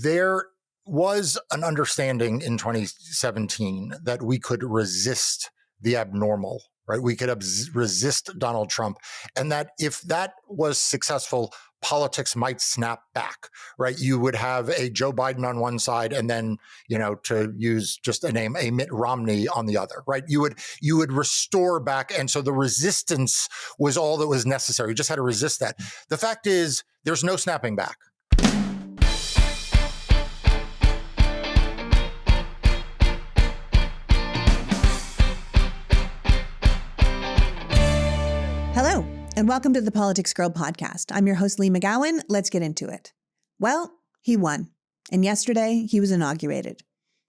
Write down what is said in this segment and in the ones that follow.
there was an understanding in 2017 that we could resist the abnormal, right? We could resist Donald Trump, and that if that was successful, politics might snap back, right? You would have a Joe Biden on one side, and then, to use just a name, a Mitt Romney on the other, right? You would restore back, and so the resistance was all that was necessary. You just had to resist that. The fact is, there's no snapping back. Hello, and welcome to the Politics Girl podcast. I'm your host, Lee McGowan. Let's get into it. Well, he won. And yesterday, he was inaugurated.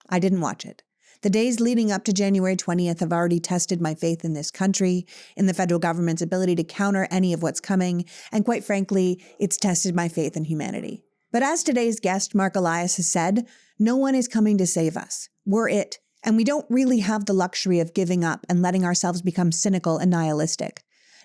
I didn't watch it. The days leading up to January 20th have already tested my faith in this country, in the federal government's ability to counter any of what's coming, and quite frankly, it's tested my faith in humanity. But as today's guest, Marc Elias, has said, no one is coming to save us. We're it. And we don't really have the luxury of giving up and letting ourselves become cynical and nihilistic.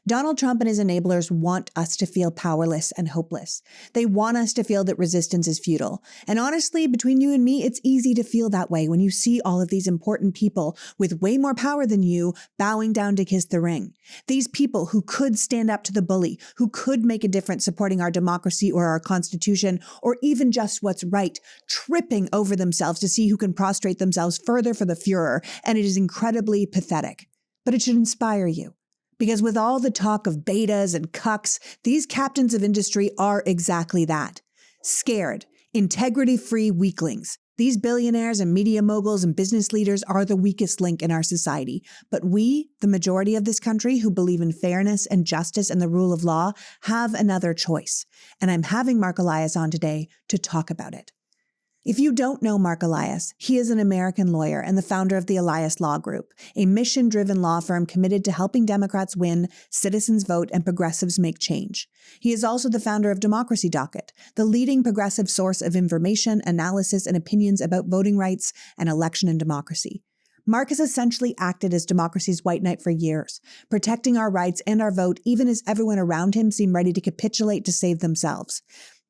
Donald Trump and his enablers want us to feel powerless and hopeless. They want us to feel that resistance is futile. And honestly, between you and me, it's easy to feel that way when you see all of these important people with way more power than you bowing down to kiss the ring. These people who could stand up to the bully, who could make a difference supporting our democracy or our constitution, or even just what's right, tripping over themselves to see who can prostrate themselves further for the Führer. And it is incredibly pathetic. But it should inspire you. Because with all the talk of betas and cucks, these captains of industry are exactly that. Scared, integrity-free weaklings. These billionaires and media moguls and business leaders are the weakest link in our society. But we, the majority of this country who believe in fairness and justice and the rule of law, have another choice. And I'm having Marc Elias on today to talk about it. If you don't know Marc Elias, he is an American lawyer and the founder of the Elias Law Group, a mission-driven law firm committed to helping Democrats win, citizens vote, and progressives make change. He is also the founder of Democracy Docket, the leading progressive source of information, analysis, and opinions about voting rights and election and democracy. Marc has essentially acted as democracy's white knight for years, protecting our rights and our vote even as everyone around him seemed ready to capitulate to save themselves.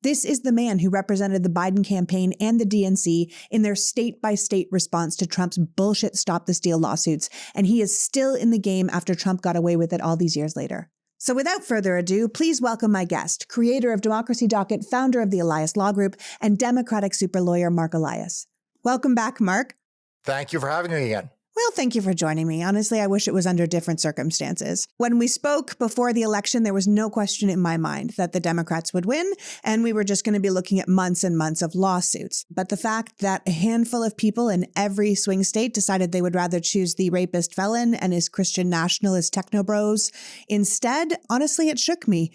This is the man who represented the Biden campaign and the DNC in their state-by-state response to Trump's bullshit Stop the Steal lawsuits, and he is still in the game after Trump got away with it all these years later. So without further ado, please welcome my guest, creator of Democracy Docket, founder of the Elias Law Group, and Democratic super lawyer Marc Elias. Welcome back, Marc. Thank you for having me again. Well, thank you for joining me. Honestly, I wish it was under different circumstances. When we spoke before the election, there was no question in my mind that the Democrats would win, and we were just going to be looking at months and months of lawsuits. But the fact that a handful of people in every swing state decided they would rather choose the rapist felon and his Christian nationalist technobros instead, honestly, it shook me.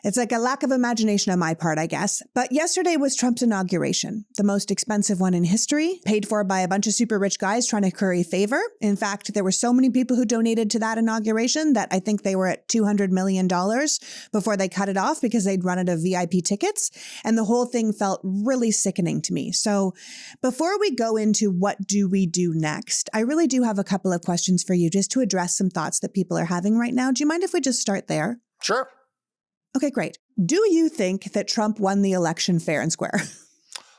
It's like a lack of imagination on my part, I guess. But yesterday was Trump's inauguration, the most expensive one in history, paid for by a bunch of super rich guys trying to curry favor. In fact, there were so many people who donated to that inauguration that I think they were at $200 million before they cut it off because they'd run out of VIP tickets. And the whole thing felt really sickening to me. So before we go into what do we do next, I really do have a couple of questions for you just to address some thoughts that people are having right now. Do you mind if we just start there? Sure. Okay, great. Do you think that Trump won the election fair and square?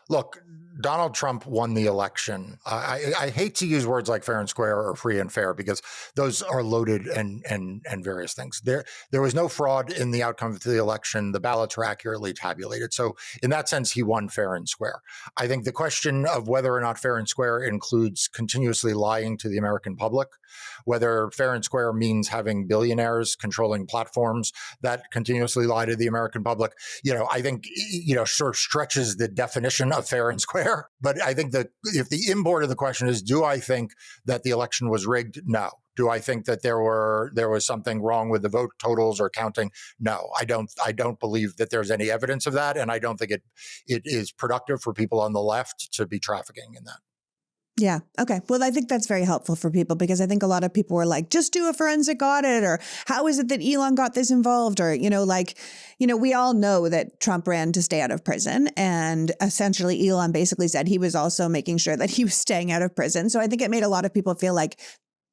Look, Donald Trump won the election. I hate to use words like fair and square or free and fair because those are loaded and various things. There was no fraud in the outcome of the election. The ballots were accurately tabulated. So in that sense, he won fair and square. I think the question of whether or not fair and square includes continuously lying to the American public, whether fair and square means having billionaires controlling platforms that continuously lie to the American public, I think, sort of stretches the definition of fair and square. But I think that if the import of the question is, do I think that the election was rigged? No. Do I think that there was something wrong with the vote totals or counting? No, I don't believe that there's any evidence of that. And I don't think it is productive for people on the left to be trafficking in that. Yeah. Okay. Well, I think that's very helpful for people because I think a lot of people were like, just do a forensic audit, or how is it that Elon got this involved? Or, we all know that Trump ran to stay out of prison, and essentially Elon basically said he was also making sure that he was staying out of prison. So I think it made a lot of people feel like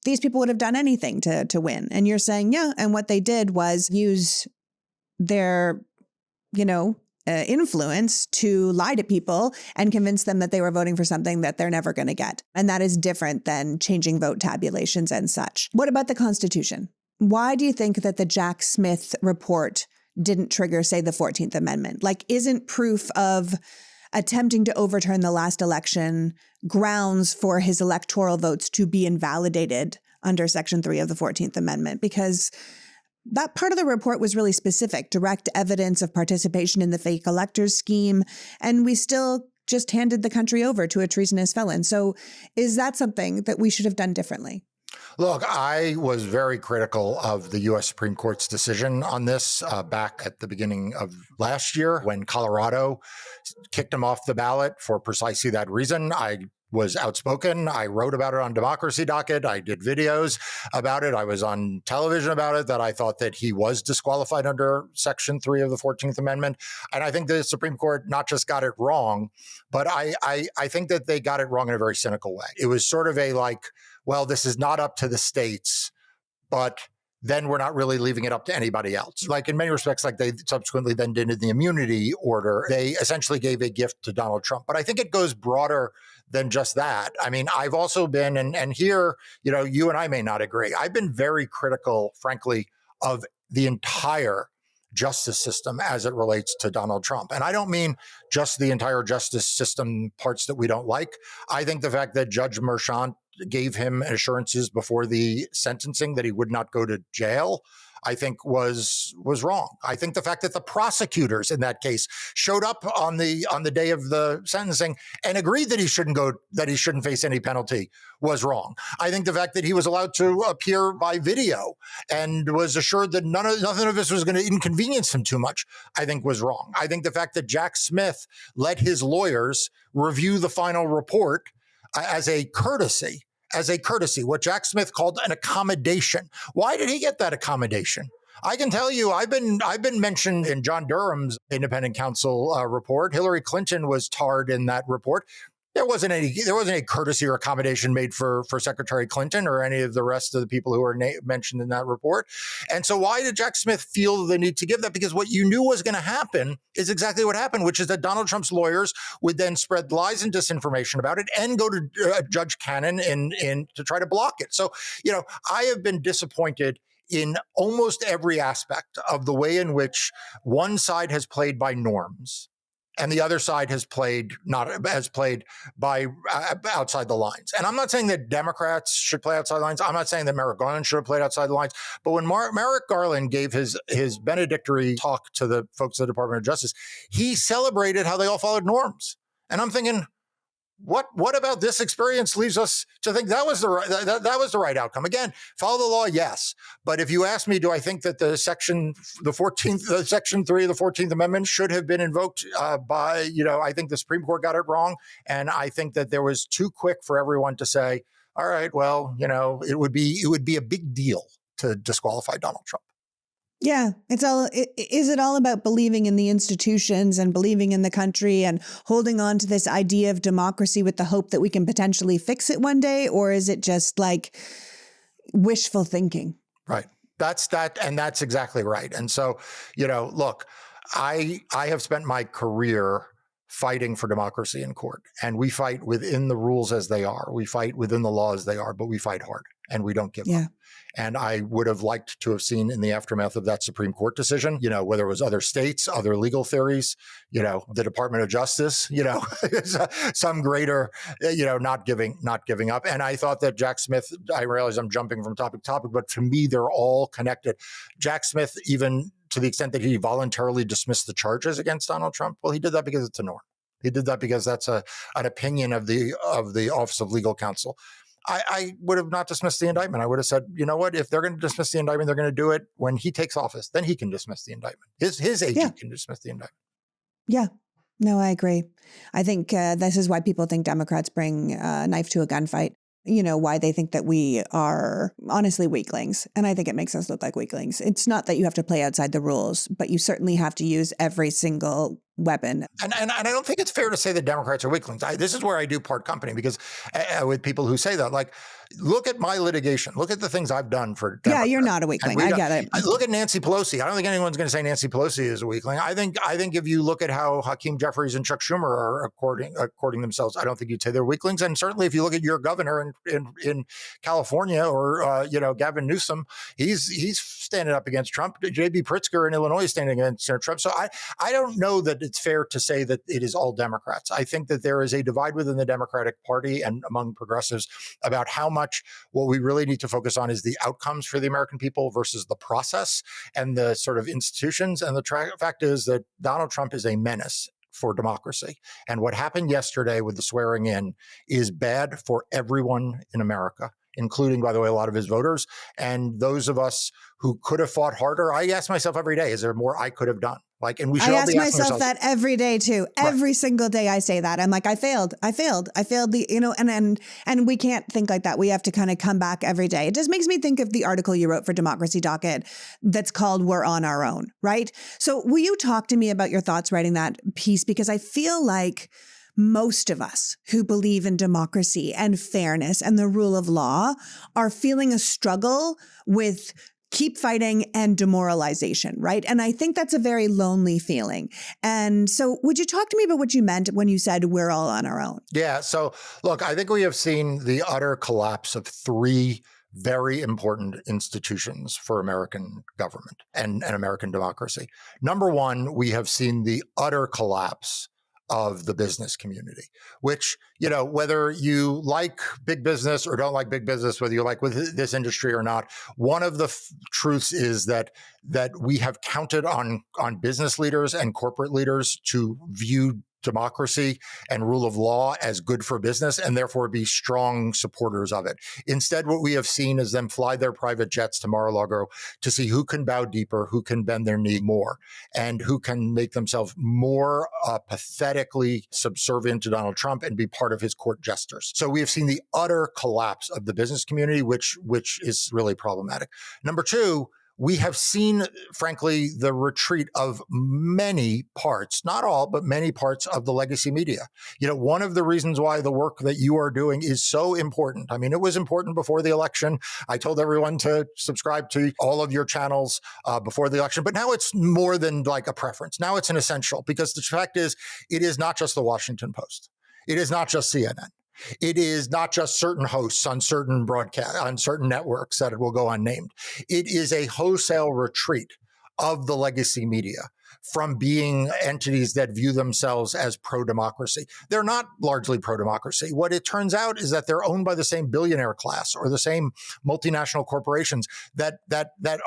these people would have done anything to win. And you're saying, yeah. And what they did was use their, influence to lie to people and convince them that they were voting for something that they're never going to get. And that is different than changing vote tabulations and such. What about the Constitution? Why do you think that the Jack Smith report didn't trigger, say, the 14th Amendment? Like, isn't proof of attempting to overturn the last election grounds for his electoral votes to be invalidated under Section 3 of the 14th Amendment? Because that part of the report was really specific, direct evidence of participation in the fake electors scheme, and we still just handed the country over to a treasonous felon. So is that something that we should have done differently? Look, I was very critical of the U.S. Supreme Court's decision on this back at the beginning of last year when Colorado kicked him off the ballot for precisely that reason. I was outspoken. I wrote about it on Democracy Docket. I did videos about it. I was on television about it, that I thought that he was disqualified under Section 3 of the 14th Amendment. And I think the Supreme Court not just got it wrong, but I think that they got it wrong in a very cynical way. It was sort of a like, well, this is not up to the states, but then we're not really leaving it up to anybody else. Like in many respects, like they subsequently then did in the immunity order, they essentially gave a gift to Donald Trump. But I think it goes broader than just that. I mean, I've also been, and here, you know, you and I may not agree. I've been very critical, frankly, of the entire justice system as it relates to Donald Trump. And I don't mean just the entire justice system parts that we don't like. I think the fact that Judge Merchant gave him assurances before the sentencing that he would not go to jail, I think was wrong. I think the fact that the prosecutors in that case showed up on the day of the sentencing and agreed that he shouldn't face any penalty was wrong. I think the fact that he was allowed to appear by video and was assured that nothing of this was going to inconvenience him too much, I think was wrong. I think the fact that Jack Smith let his lawyers review the final report as a courtesy, what Jack Smith called an accommodation. Why did he get that accommodation? I can tell you, I've been mentioned in John Durham's independent counsel report. Hillary Clinton was tarred in that report. There wasn't any courtesy or accommodation made for Secretary Clinton or any of the rest of the people who were mentioned in that report. And so why did Jack Smith feel the need to give that? Because what you knew was going to happen is exactly what happened, which is that Donald Trump's lawyers would then spread lies and disinformation about it and go to Judge Cannon in to try to block it. So, you know, I have been disappointed in almost every aspect of the way in which one side has played by norms and the other side has played by outside the lines. And I'm not saying that Democrats should play outside the lines. I'm not saying that Merrick Garland should have played outside the lines. But when Merrick Garland gave his benedictory talk to the folks at the Department of Justice, he celebrated how they all followed norms. And I'm thinking, what about this experience leaves us to think that was the right outcome? Again, follow the law, yes. But if you ask me, do I think that Section 3 of the 14th Amendment should have been invoked I think the Supreme Court got it wrong. And I think that there was too quick for everyone to say, all right, well, you know, it would be a big deal to disqualify Donald Trump. Yeah, is it all about believing in the institutions and believing in the country and holding on to this idea of democracy with the hope that we can potentially fix it one day? Or is it just like wishful thinking? Right. That's exactly right. And so, you know, look, I have spent my career fighting for democracy in court, and we fight within the rules as they are. We fight within the law as they are, but we fight hard and we don't give up. And I would have liked to have seen in the aftermath of that Supreme Court decision, you know, whether it was other states, other legal theories, you know, the Department of Justice, you know, some greater, you know, not giving up. And I thought that Jack Smith, I realize I'm jumping from topic to topic, but to me, they're all connected. Jack Smith, even to the extent that he voluntarily dismissed the charges against Donald Trump, well, he did that because it's a norm. He did that because that's an opinion of the Office of Legal Counsel. I would have not dismissed the indictment. I would have said, you know what, if they're going to dismiss the indictment, they're going to do it when he takes office. Then he can dismiss the indictment. His agent can dismiss the indictment. Yeah. No, I agree. I think this is why people think Democrats bring a knife to a gunfight. You know, why they think that we are honestly weaklings. And I think it makes us look like weaklings. It's not that you have to play outside the rules, but you certainly have to use every single weapon. And I don't think it's fair to say that Democrats are weaklings. This is where I do part company, because with people who say that, like, look at my litigation. Look at the things I've done for Democrats. Yeah, you're not a weakling. I get it. Look at Nancy Pelosi. I don't think anyone's going to say Nancy Pelosi is a weakling. I think if you look at how Hakeem Jeffries and Chuck Schumer are according themselves, I don't think you'd say they're weaklings. And certainly, if you look at your governor in California, or Gavin Newsom, he's standing up against Trump. J.B. Pritzker in Illinois is standing against Trump. So I don't know that it's fair to say that it is all Democrats. I think that there is a divide within the Democratic Party and among progressives about how much what we really need to focus on is the outcomes for the American people versus the process and the sort of institutions. And the fact is that Donald Trump is a menace for democracy. And what happened yesterday with the swearing in is bad for everyone in America, including, by the way, a lot of his voters and those of us who could have fought harder. I ask myself every day, is there more I could have done? And we should I all be ask asking myself ourselves that every day too. Every single day I say that. I'm like, I failed the, and we can't think like that. We have to kind of come back every day. It just makes me think of the article you wrote for Democracy Docket that's called We're on Our Own, right? So will you talk to me about your thoughts writing that piece? Because I feel like most of us who believe in democracy and fairness and the rule of law are feeling a struggle with keep fighting and demoralization, right? And I think that's a very lonely feeling. And so would you talk to me about what you meant when you said we're all on our own? Yeah. So look, I think we have seen the utter collapse of three very important institutions for American government and American democracy. Number one, we have seen the utter collapse of the business community, which, whether you like big business or don't like big business, whether you like with this industry or not, one of the truths is that we have counted on business leaders and corporate leaders to view democracy and rule of law as good for business and therefore be strong supporters of it. Instead, what we have seen is them fly their private jets to Mar-a-Lago to see who can bow deeper, who can bend their knee more, and who can make themselves more pathetically subservient to Donald Trump and be part of his court jesters. So we have seen the utter collapse of the business community, which is really problematic. Number two, we have seen, frankly, the retreat of many parts, not all, but many parts of the legacy media. One of the reasons why the work that you are doing is so important. I mean, it was important before the election. I told everyone to subscribe to all of your channels before the election, but now it's more than like a preference. Now it's an essential, because the fact is, it is not just the Washington Post. It is not just CNN. It is not just certain hosts on certain broadcast, on certain networks that will go unnamed. It is a wholesale retreat of the legacy media from being entities that view themselves as pro-democracy. They're not largely pro-democracy. What it turns out is that they're owned by the same billionaire class or the same multinational corporations that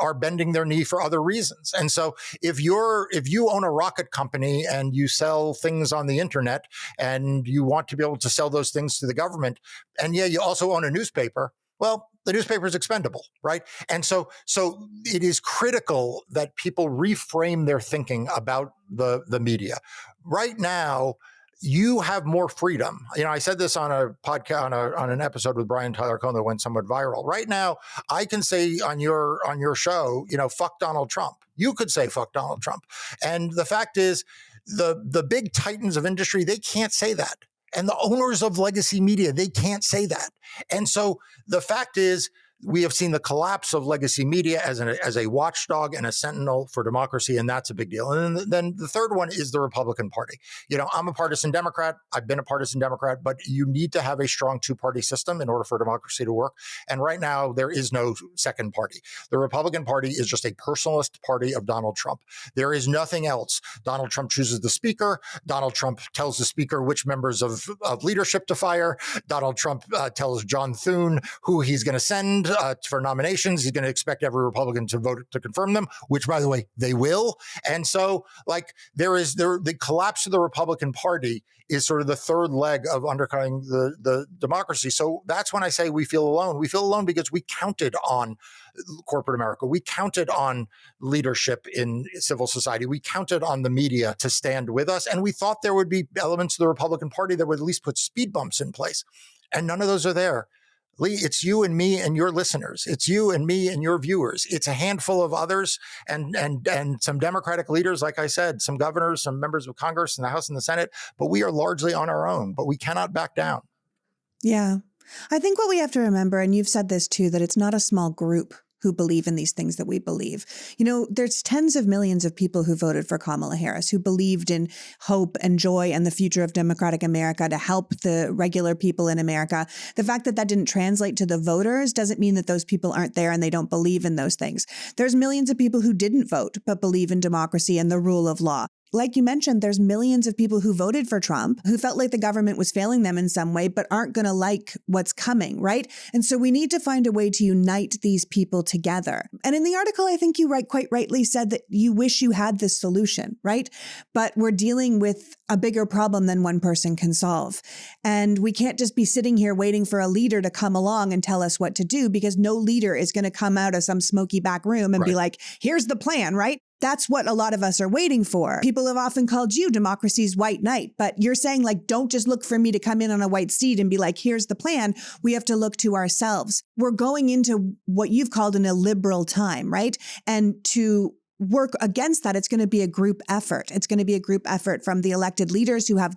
are bending their knee for other reasons. And so if you own a rocket company and you sell things on the internet and you want to be able to sell those things to the government, and you also own a newspaper, well, the newspaper is expendable, right? And so it is critical that people reframe their thinking about the media. Right now, you have more freedom. I said this on a podcast, on an episode with Brian Tyler Cohen that went somewhat viral. Right now, I can say on your show, fuck Donald Trump. You could say fuck Donald Trump. And the fact is, the big titans of industry, they can't say that. And the owners of legacy media, they can't say that. And so the fact is, we have seen the collapse of legacy media as a watchdog and a sentinel for democracy, and that's a big deal. And then the third one is the Republican Party. I'm a partisan Democrat. I've been a partisan Democrat, but you need to have a strong two-party system in order for democracy to work. And right now, there is no second party. The Republican Party is just a personalist party of Donald Trump. There is nothing else. Donald Trump chooses the speaker. Donald Trump tells the speaker which members of leadership to fire. Donald Trump tells John Thune who he's going to send for nominations. He's going to expect every Republican to vote to confirm them, which, by the way, they will. And so, the collapse of the Republican Party is sort of the third leg of undercutting the democracy. So that's when I say we feel alone. We feel alone because we counted on corporate America. We counted on leadership in civil society. We counted on the media to stand with us. And we thought there would be elements of the Republican Party that would at least put speed bumps in place. And none of those are there. Lee, it's you and me and your listeners. It's you and me and your viewers. It's a handful of others and some Democratic leaders, like I said, some governors, some members of Congress and the House and the Senate, but we are largely on our own, but we cannot back down. Yeah. I think what we have to remember, and you've said this too, that it's not a small group who believe in these things that we believe. You know, there's tens of millions of people who voted for Kamala Harris, who believed in hope and joy and the future of democratic America to help the regular people in America. The fact that that didn't translate to the voters doesn't mean that those people aren't there and they don't believe in those things. There's millions of people who didn't vote but believe in democracy and the rule of law. Like you mentioned, there's millions of people who voted for Trump who felt like the government was failing them in some way, but aren't going to like what's coming, right? And so we need to find a way to unite these people together. And in the article, I think you quite rightly said that you wish you had this solution, right? But we're dealing with a bigger problem than one person can solve. And we can't just be sitting here waiting for a leader to come along and tell us what to do, because no leader is going to come out of some smoky back room and be like, here's the plan, right? That's what a lot of us are waiting for. People have often called you democracy's white knight, but you're saying, like, don't just look for me to come in on a white seat and be like, here's the plan. We have to look to ourselves. We're going into what you've called an illiberal time, right? And to work against that, it's going to be a group effort. It's going to be a group effort from the elected leaders who have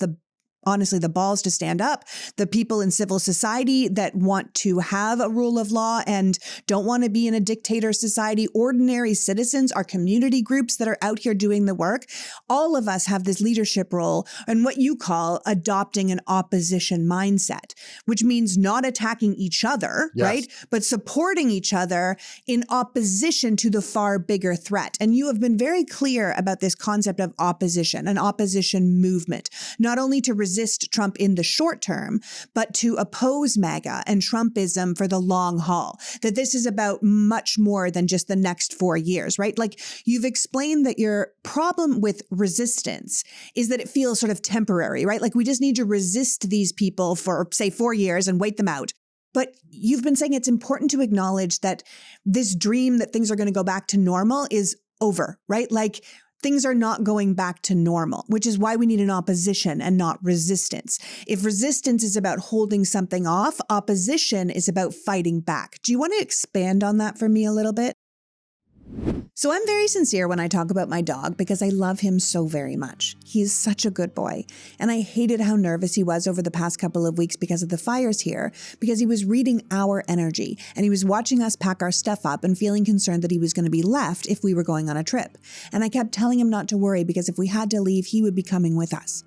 honestly, the balls to stand up, the people in civil society that want to have a rule of law and don't want to be in a dictator society, ordinary citizens, our community groups that are out here doing the work. All of us have this leadership role and what you call adopting an opposition mindset, which means not attacking each other, right? But supporting each other in opposition to the far bigger threat. And you have been very clear about this concept of opposition, an opposition movement, not only to resist Trump in the short term, but to oppose MAGA and Trumpism for the long haul, that this is about much more than just the next 4 years, right? Like you've explained that your problem with resistance is that it feels sort of temporary, right? Like we just need to resist these people for, say, 4 years and wait them out. But you've been saying it's important to acknowledge that this dream that things are going to go back to normal is over, right? Like things are not going back to normal, which is why we need an opposition and not resistance. If resistance is about holding something off, opposition is about fighting back. Do you want to expand on that for me a little bit? So I'm very sincere when I talk about my dog because I love him so very much. He is such a good boy. And I hated how nervous he was over the past couple of weeks because of the fires here, because he was reading our energy and he was watching us pack our stuff up and feeling concerned that he was going to be left if we were going on a trip. And I kept telling him not to worry because if we had to leave, he would be coming with us.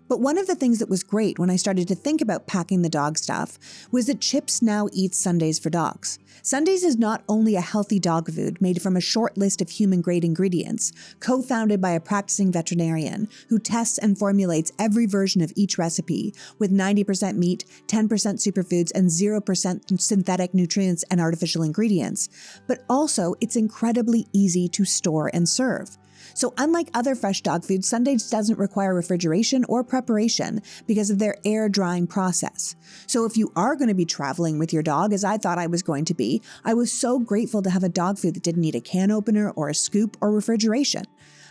But one of the things that was great when I started to think about packing the dog stuff was that Chips now eats Sundays for dogs. Sundays is not only a healthy dog food made from a short list of human-grade ingredients, co-founded by a practicing veterinarian who tests and formulates every version of each recipe with 90% meat, 10% superfoods, and 0% synthetic nutrients and artificial ingredients, but also it's incredibly easy to store and serve. So unlike other fresh dog food, Sundays doesn't require refrigeration or preparation because of their air drying process. So if you are going to be traveling with your dog, as I thought I was going to be, I was so grateful to have a dog food that didn't need a can opener or a scoop or refrigeration.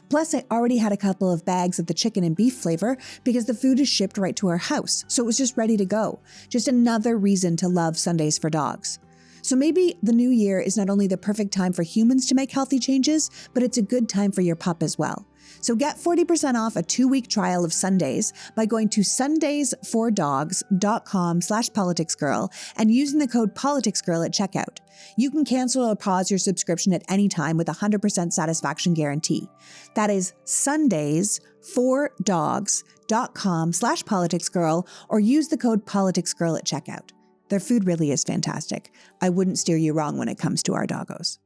Plus, I already had a couple of bags of the chicken and beef flavor because the food is shipped right to our house, so it was just ready to go. Just another reason to love Sundays for dogs. So maybe the new year is not only the perfect time for humans to make healthy changes, but it's a good time for your pup as well. So get 40% off a 2-week trial of Sundays by going to sundaysfordoggs.com/politicsgirl and using the code politicsgirl at checkout. You can cancel or pause your subscription at any time with a 100% satisfaction guarantee. That is sundaysfordoggs.com/politicsgirl or use the code politicsgirl at checkout. Their food really is fantastic. I wouldn't steer you wrong when it comes to our doggos.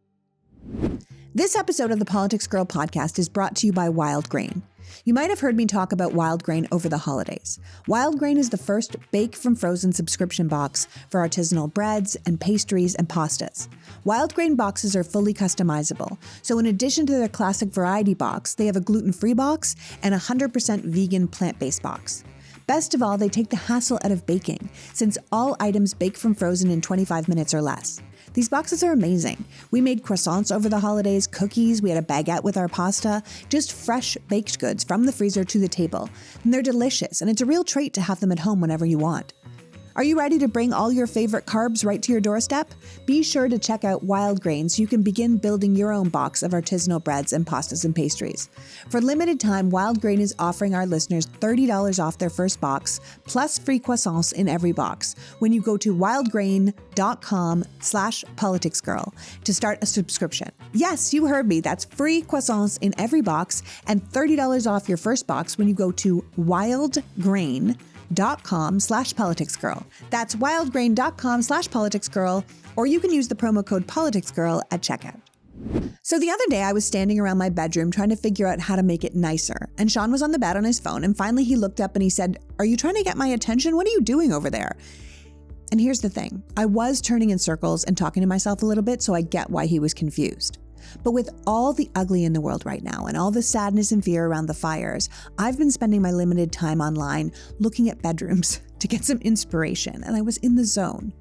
This episode of the Politics Girl podcast is brought to you by Wild Grain. You might have heard me talk about Wild Grain over the holidays. Wild Grain is the first bake from frozen subscription box for artisanal breads and pastries and pastas. Wild Grain boxes are fully customizable, so in addition to their classic variety box, they have a gluten-free box and a 100% vegan plant-based box. Best of all, they take the hassle out of baking, since all items bake from frozen in 25 minutes or less. These boxes are amazing. We made croissants over the holidays, cookies, we had a baguette with our pasta, just fresh baked goods from the freezer to the table. And they're delicious, and it's a real treat to have them at home whenever you want. Are you ready to bring all your favorite carbs right to your doorstep? Be sure to check out Wild Grain so you can begin building your own box of artisanal breads and pastas and pastries. For limited time, Wild Grain is offering our listeners $30 off their first box, plus free croissants in every box when you go to wildgrain.com/politicsgirl to start a subscription. Yes, you heard me. That's free croissants in every box and $30 off your first box when you go to wildgrain.com/politicsgirl. That's wildgrain.com/politicsgirl, or you can use the promo code politicsgirl at checkout. So the other day I was standing around my bedroom trying to figure out how to make it nicer. And Sean was on the bed on his phone, and finally he looked up and he said, "Are you trying to get my attention? What are you doing over there?" And here's the thing. I was turning in circles and talking to myself a little bit, so I get why he was confused. But with all the ugly in the world right now and all the sadness and fear around the fires, I've been spending my limited time online looking at bedrooms to get some inspiration, and I was in the zone.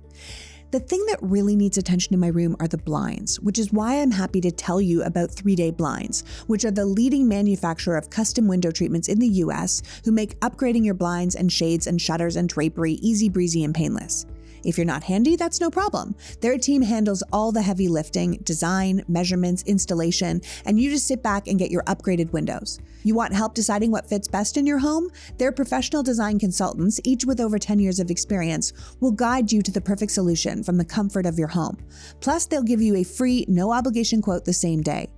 The thing that really needs attention in my room are the blinds, which is why I'm happy to tell you about 3-Day Blinds, which are the leading manufacturer of custom window treatments in the US, who make upgrading your blinds and shades and shutters and drapery easy breezy and painless. If you're not handy, that's no problem. Their team handles all the heavy lifting, design, measurements, installation, and you just sit back and get your upgraded windows. You want help deciding what fits best in your home? Their professional design consultants, each with over 10 years of experience, will guide you to the perfect solution from the comfort of your home. Plus, they'll give you a free, no-obligation quote the same day.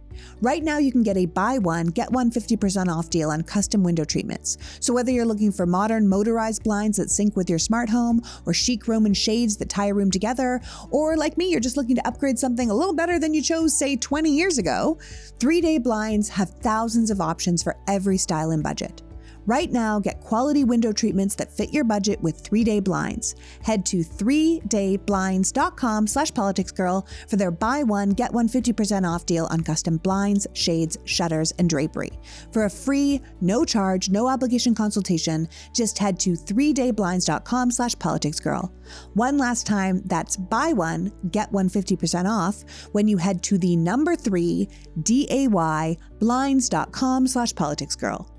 Right now, you can get a buy one, get one 50% off deal on custom window treatments. So whether you're looking for modern motorized blinds that sync with your smart home, or chic Roman shades that tie a room together, or like me, you're just looking to upgrade something a little better than you chose, say, 20 years ago, 3-Day Blinds have thousands of options for every style and budget. Right now, get quality window treatments that fit your budget with 3-Day Blinds. Head to 3dayblinds.com/politicsgirl for their buy one, get one 50% off deal on custom blinds, shades, shutters, and drapery. For a free, no charge, no obligation consultation, just head to 3dayblinds.com/politicsgirl. One last time, that's buy one, get one 50% off when you head to the number 3dayblinds.com/politicsgirl.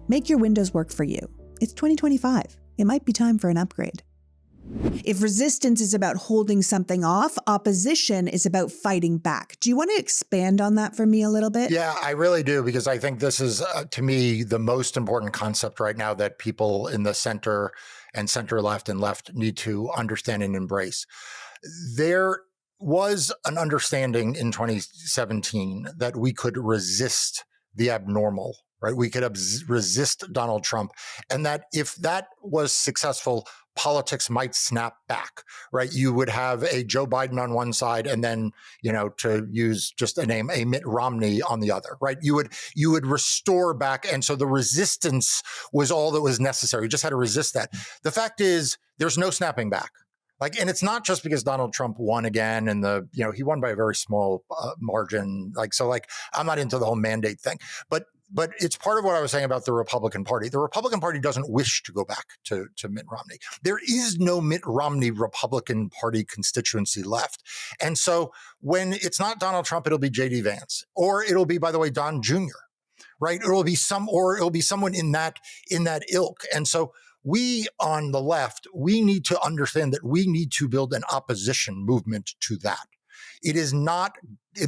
Make your windows work for you. It's 2025. It might be time for an upgrade. If resistance is about holding something off, opposition is about fighting back. Do you want to expand on that for me a little bit? Yeah, I really do, because I think this is, to me, the most important concept right now that people in the center and center left and left need to understand and embrace. There was an understanding in 2017 that we could resist the abnormal, right? We could resist Donald Trump, and that if that was successful, politics might snap back, right? You would have a Joe Biden on one side, and then, to use just a name, a Mitt Romney on the other, right? You would restore back, and so the resistance was all that was necessary. You just had to resist that. The fact is, there's no snapping back. And it's not just because Donald Trump won again, and he won by a very small margin. I'm not into the whole mandate thing, but it's part of what I was saying about the Republican Party. The Republican Party doesn't wish to go back to Mitt Romney. There is no Mitt Romney Republican Party constituency left. And so when it's not Donald Trump, it'll be J.D. Vance, or it'll be, by the way, Don Jr., right? It'll be someone in that ilk. And so we on the left, we need to understand that we need to build an opposition movement to that. It is not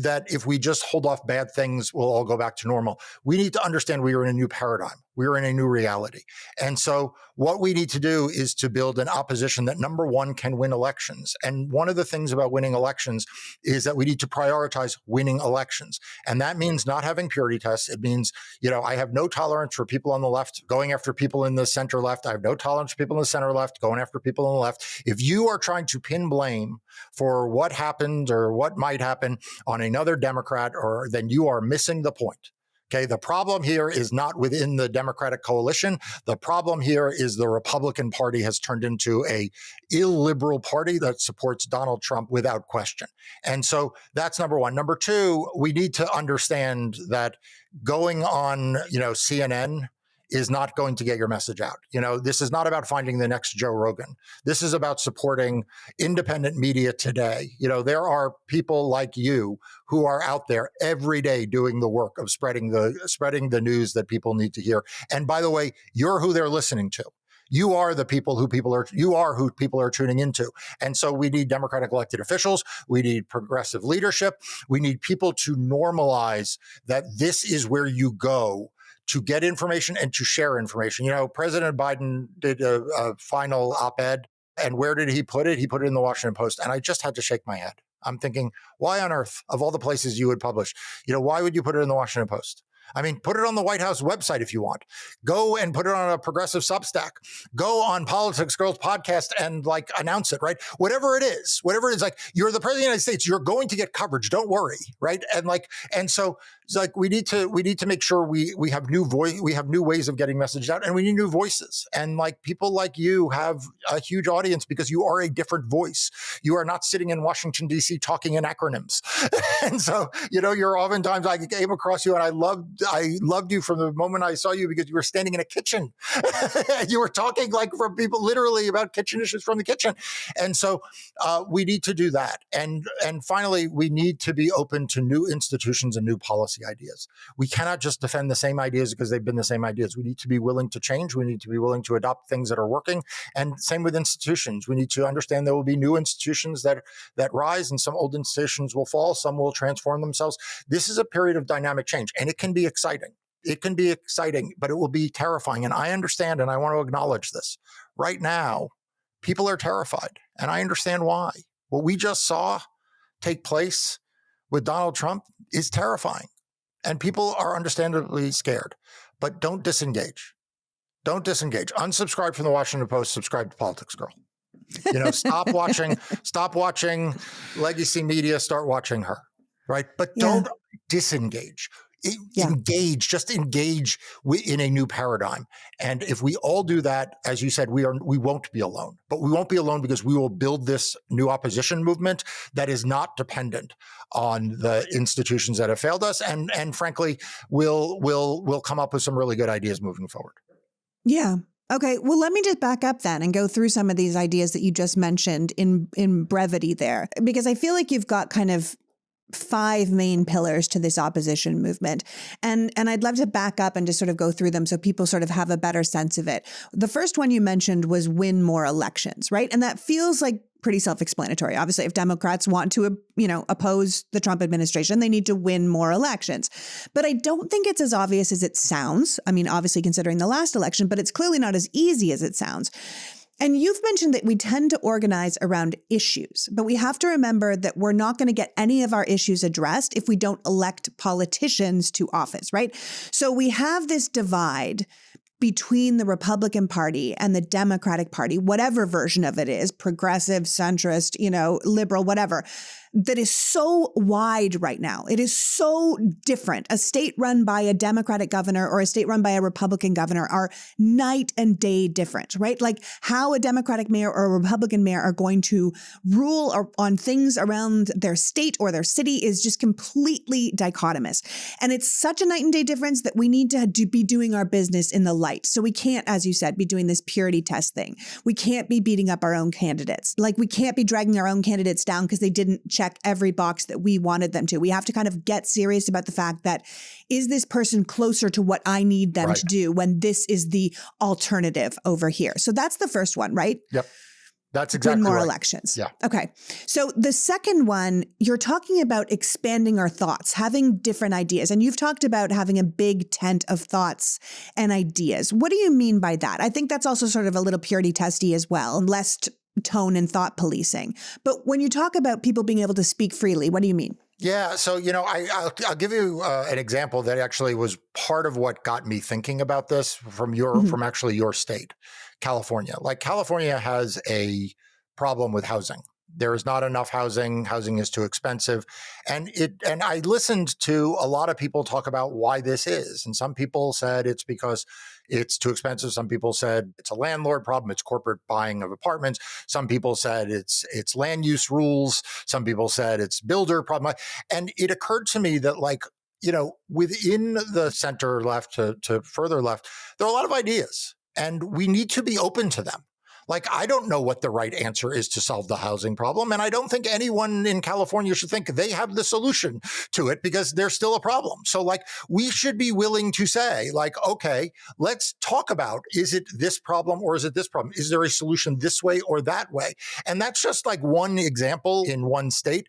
that if we just hold off bad things, we'll all go back to normal. We need to understand we are in a new paradigm. We are in a new reality. And so what we need to do is to build an opposition that, number one, can win elections. And one of the things about winning elections is that we need to prioritize winning elections. And that means not having purity tests. It means, I have no tolerance for people on the left going after people in the center left. I have no tolerance for people in the center left going after people on the left. If you are trying to pin blame for what happened or what might happen on another Democrat, then you are missing the point. Okay, the problem here is not within the Democratic coalition. The problem here is the Republican Party has turned into a illiberal party that supports Donald Trump without question. And so that's number one. Number two, we need to understand that going on, CNN is not going to get your message out. This is not about finding the next Joe Rogan. This is about supporting independent media today. There are people like you who are out there every day doing the work of spreading the news that people need to hear. And by the way, you're who they're listening to. You are who people are tuning into. And so we need Democratic elected officials. We need progressive leadership. We need people to normalize that this is where you go to get information and to share information. President Biden did a final op-ed, and where did he put it? He put it in the Washington Post, and I just had to shake my head. I'm thinking, why on earth, of all the places you would publish, why would you put it in the Washington Post? I mean, put it on the White House website if you want. Go and put it on a progressive Substack. Go on Politics Girls podcast and announce it, right? Whatever it is, you're the president of the United States, you're going to get coverage. Don't worry, right? And so it's we need to make sure we have new ways of getting messages out, and we need new voices. And people like you have a huge audience because you are a different voice. You are not sitting in Washington, D.C. talking in acronyms. And so, you're oftentimes, I came across you and I loved you from the moment I saw you because you were standing in a kitchen. You were talking from people literally about kitchen issues from the kitchen. And so we need to do that. And finally, we need to be open to new institutions and new policy ideas. We cannot just defend the same ideas because they've been the same ideas. We need to be willing to change. We need to be willing to adopt things that are working. And same with institutions. We need to understand there will be new institutions that rise, and some old institutions will fall. Some will transform themselves. This is a period of dynamic change, and it can be exciting. It can be exciting, but it will be terrifying. And I understand, and I want to acknowledge this. Right now, people are terrified, and I understand why. What we just saw take place with Donald Trump is terrifying, and people are understandably scared. But don't disengage. Don't disengage. Unsubscribe from the Washington Post. Subscribe to Politics Girl. Stop watching legacy media. Start watching her. Right. But don't disengage. Engage in a new paradigm. And if we all do that, as you said, we won't be alone. But we won't be alone because we will build this new opposition movement that is not dependent on the institutions that have failed us. And frankly, we'll come up with some really good ideas moving forward. Yeah. Okay. Well, let me just back up then and go through some of these ideas that you just mentioned in brevity there, because I feel like you've got kind of 5 main pillars to this opposition movement. And I'd love to back up and just sort of go through them so people sort of have a better sense of it. The first one you mentioned was win more elections, right? And that feels like pretty self-explanatory. Obviously, if Democrats want to, oppose the Trump administration, they need to win more elections. But I don't think it's as obvious as it sounds. I mean, obviously considering the last election, but it's clearly not as easy as it sounds. And you've mentioned that we tend to organize around issues, but we have to remember that we're not going to get any of our issues addressed if we don't elect politicians to office, right? So we have this divide between the Republican Party and the Democratic Party, whatever version of it is, progressive, centrist, liberal, whatever, that is so wide right now. It is so different. A state run by a Democratic governor or a state run by a Republican governor are night and day different, right? Like how a Democratic mayor or a Republican mayor are going to rule on things around their state or their city is just completely dichotomous. And it's such a night and day difference that we need to be doing our business in the light. So we can't, as you said, be doing this purity test thing. We can't be beating up our own candidates. Like we can't be dragging our own candidates down because they didn't check every box that we wanted them to. We have to kind of get serious about the fact that, is this person closer to what I need them to do when this is the alternative over here? So that's the first one, right? Yep. That's exactly win more right. elections. Yeah. Okay. So the second one, you're talking about expanding our thoughts, having different ideas. And you've talked about having a big tent of thoughts and ideas. What do you mean by that? I think that's also sort of a little purity testy as well, less tone and thought policing. But when you talk about people being able to speak freely, what do you mean? Yeah. So, I'll give you an example that actually was part of what got me thinking about this from actually your state, California. Like California has a problem with housing. There is not enough housing. Housing is too expensive. And I listened to a lot of people talk about why this is. And some people said it's because it's too expensive. Some people said it's a landlord problem. It's corporate buying of apartments. Some people said it's land use rules. Some people said it's builder problem. And it occurred to me that within the center left to further left, there are a lot of ideas, and we need to be open to them. Like, I don't know what the right answer is to solve the housing problem. And I don't think anyone in California should think they have the solution to it because there's still a problem. So like, we should be willing to say like, okay, let's talk about, is it this problem or is it this problem? Is there a solution this way or that way? And that's just like one example in one state.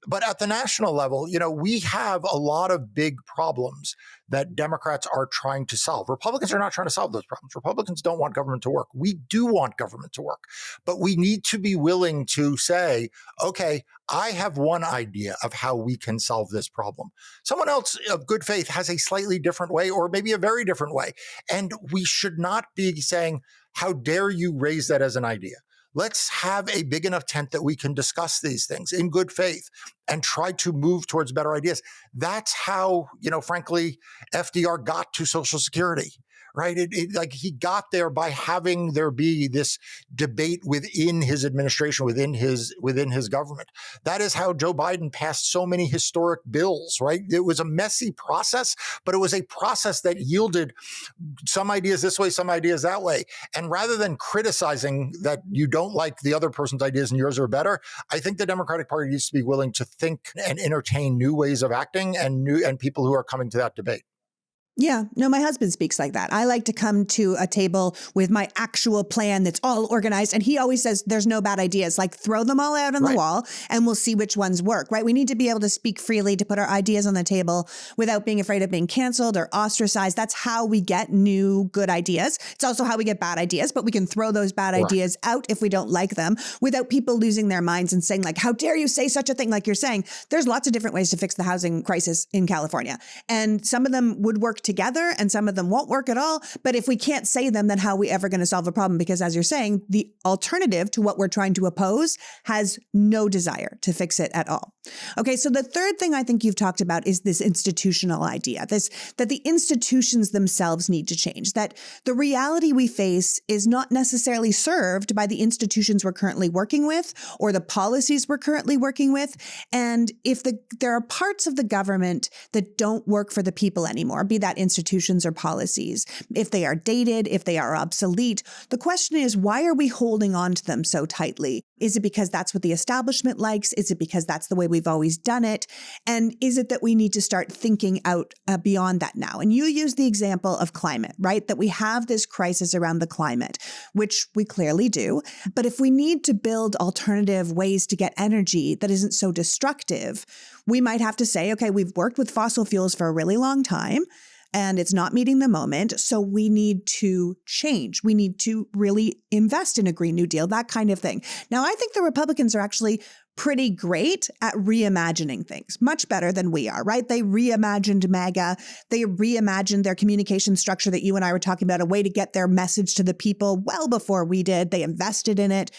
But at the national level, we have a lot of big problems that Democrats are trying to solve. Republicans are not trying to solve those problems. Republicans don't want government to work. We do want government to work. But we need to be willing to say, okay, I have one idea of how we can solve this problem. Someone else of good faith has a slightly different way, or maybe a very different way. And we should not be saying, how dare you raise that as an idea? Let's have a big enough tent that we can discuss these things in good faith and try to move towards better ideas. That's how, frankly, FDR got to Social Security, right? Like he got there by having there be this debate within his administration, within his government. That is how Joe Biden passed so many historic bills, right? It was a messy process, but it was a process that yielded some ideas this way, some ideas that way. And rather than criticizing that you don't like the other person's ideas and yours are better, I think the Democratic Party needs to be willing to think and entertain new ways of acting and people who are coming to that debate. Yeah, no, my husband speaks like that. I like to come to a table with my actual plan that's all organized. And he always says, there's no bad ideas. Like throw them all out on the wall and we'll see which ones work, right? We need to be able to speak freely, to put our ideas on the table without being afraid of being canceled or ostracized. That's how we get new good ideas. It's also how we get bad ideas, but we can throw those bad ideas out if we don't like them without people losing their minds and saying like, how dare you say such a thing? Like you're saying, there's lots of different ways to fix the housing crisis in California. And some of them would work together and some of them won't work at all. But if we can't say them, then how are we ever going to solve a problem? Because as you're saying, the alternative to what we're trying to oppose has no desire to fix it at all. Okay, so the third thing I think you've talked about is this institutional idea, that the institutions themselves need to change, that the reality we face is not necessarily served by the institutions we're currently working with or the policies we're currently working with. And if there are parts of the government that don't work for the people anymore, be that institutions or policies, if they are dated, if they are obsolete, the question is, why are we holding on to them so tightly? Is it because that's what the establishment likes? Is it because that's the way we've always done it? And is it that we need to start thinking out beyond that now? And you use the example of climate, right? That we have this crisis around the climate, which we clearly do. But if we need to build alternative ways to get energy that isn't so destructive, we might have to say, okay, we've worked with fossil fuels for a really long time, and it's not meeting the moment. So we need to change. We need to really invest in a Green New Deal, that kind of thing. Now, I think the Republicans are actually pretty great at reimagining things, much better than we are, right? They reimagined MAGA. They reimagined their communication structure that you and I were talking about, a way to get their message to the people well before we did. They invested in it.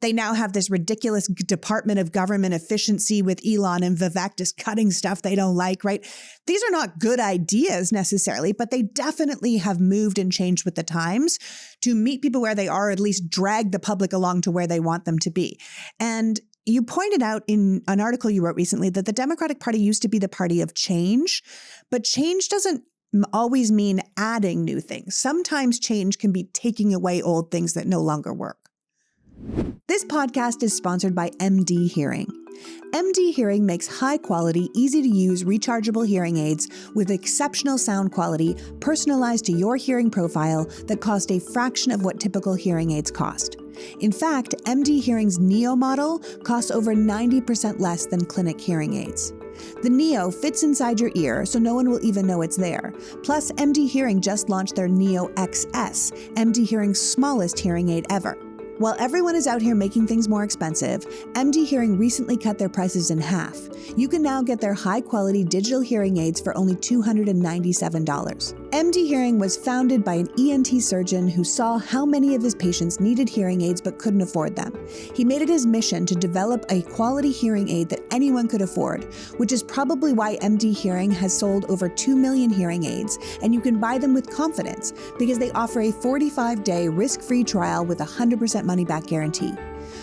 They now have this ridiculous Department of Government Efficiency with Elon and Vivek just cutting stuff they don't like, right? These are not good ideas necessarily, but they definitely have moved and changed with the times to meet people where they are, or at least drag the public along to where they want them to be. And you pointed out in an article you wrote recently that the Democratic Party used to be the party of change, but change doesn't always mean adding new things. Sometimes change can be taking away old things that no longer work. This podcast is sponsored by MD Hearing. MD Hearing makes high-quality, easy-to-use rechargeable hearing aids with exceptional sound quality personalized to your hearing profile that cost a fraction of what typical hearing aids cost. In fact, MD Hearing's Neo model costs over 90% less than clinic hearing aids. The Neo fits inside your ear, so no one will even know it's there. Plus, MD Hearing just launched their Neo XS, MD Hearing's smallest hearing aid ever. While everyone is out here making things more expensive, MD Hearing recently cut their prices in half. You can now get their high-quality digital hearing aids for only $297. MD Hearing was founded by an ENT surgeon who saw how many of his patients needed hearing aids but couldn't afford them. He made it his mission to develop a quality hearing aid that anyone could afford, which is probably why MD Hearing has sold over 2 million hearing aids, and you can buy them with confidence because they offer a 45-day risk-free trial with a 100% money-back guarantee.